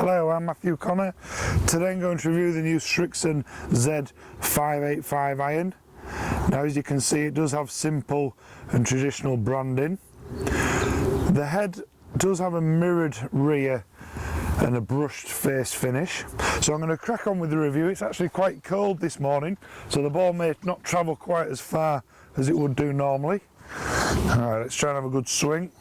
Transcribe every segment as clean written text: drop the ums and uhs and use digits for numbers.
Hello, I'm Matthew Conner. Today I'm going to review the new SRIXON Z585 iron. Now, as you can see, it does have simple and traditional branding. The head does have a mirrored rear and a brushed face finish. So I'm going to crack on with the review. It's actually quite cold this morning, so the ball may not travel quite as far as it would do normally. Alright, let's try and have a good swing.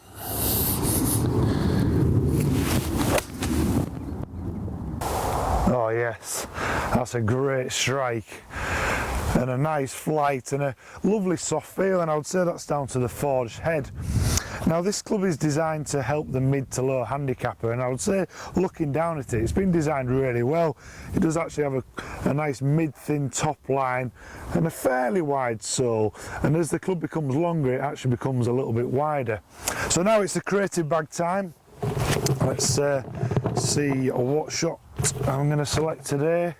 Oh yes, that's a great strike and a nice flight and a lovely soft feel, and I would say that's down to the forged head. Now, this club is designed to help the mid to low handicapper, and I would say, looking down at it, it's been designed really well. It does actually have a nice mid-thin top line and a fairly wide sole, and as the club becomes longer it actually becomes a little bit wider. So now it's the creative bag time. Let's see what shot I'm going to select today.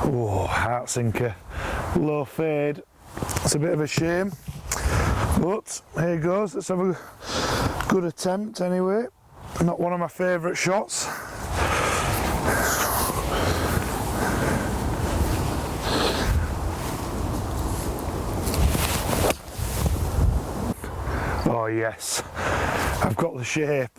Oh, heart sinker, low fade. It's a bit of a shame, but here goes. Let's have a good attempt anyway. Not one of my favourite shots. Oh yes, I've got the shape.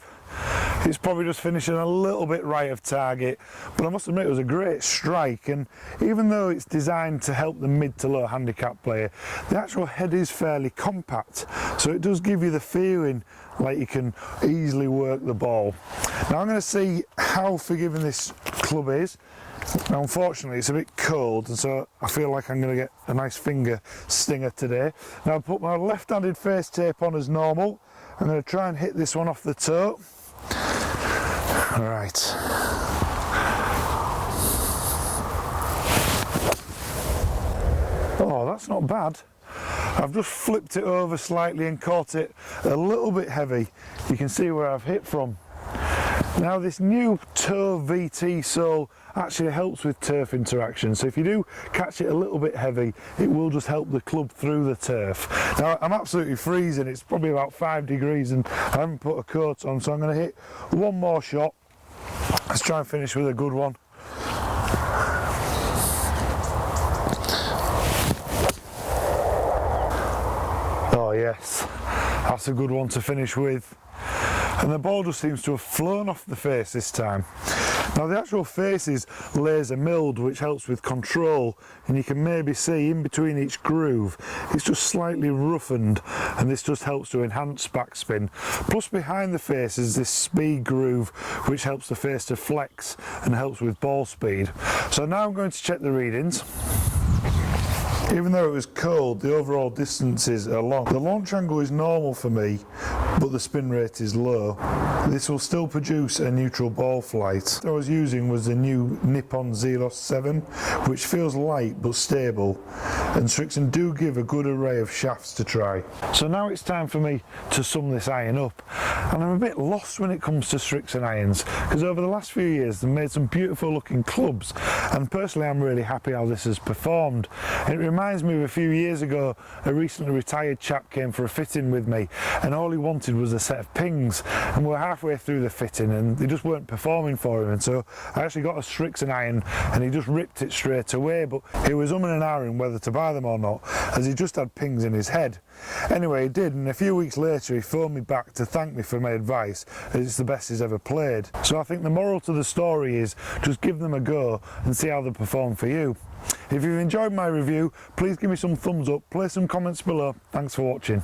It's probably just finishing a little bit right of target, but I must admit it was a great strike, and even though it's designed to help the mid to low handicap player, the actual head is fairly compact, so it does give you the feeling like you can easily work the ball. Now I'm going to see how forgiving this club is. Now, unfortunately it's a bit cold, and so I feel like I'm going to get a nice finger stinger today. Now, I'll put my left-handed face tape on as normal. I'm going to try and hit this one off the toe. Right. Oh, that's not bad. I've just flipped it over slightly and caught it a little bit heavy. You can see where I've hit from. Now, this new toe VT sole actually helps with turf interaction, so if you do catch it a little bit heavy, it will just help the club through the turf. Now, I'm absolutely freezing. It's probably about 5 degrees and I haven't put a coat on, so I'm going to hit one more shot. Let's try and finish with a good one. Oh yes, that's a good one to finish with. And the ball just seems to have flown off the face this time. Now, the actual face is laser milled, which helps with control, and you can maybe see in between each groove it's just slightly roughened, and this just helps to enhance backspin. Plus, behind the face is this speed groove which helps the face to flex and helps with ball speed. So now I'm going to check the readings. Even though it was cold, the overall distances are long. The launch angle is normal for me, but the spin rate is low. This will still produce a neutral ball flight. What I was using was the new Nippon Zelos 7, which feels light but stable, and SRIXON do give a good array of shafts to try. So now it's time for me to sum this iron up, and I'm a bit lost when it comes to SRIXON irons, because over the last few years they've made some beautiful looking clubs, and personally I'm really happy how this has performed. It reminds me of a few years ago, a recently retired chap came for a fitting with me, and all he wanted was a set of pings, and we're halfway through the fitting and they just weren't performing for him, and so I actually got a SRIXON iron and he just ripped it straight away, but he was umming and ahhing whether to buy them or not, as he just had pings in his head. Anyway, he did, and a few weeks later he phoned me back to thank me for my advice, as it's the best he's ever played. So I think the moral to the story is just give them a go and see how they perform for you. If you've enjoyed my review, please give me some thumbs up, place some comments below. Thanks for watching.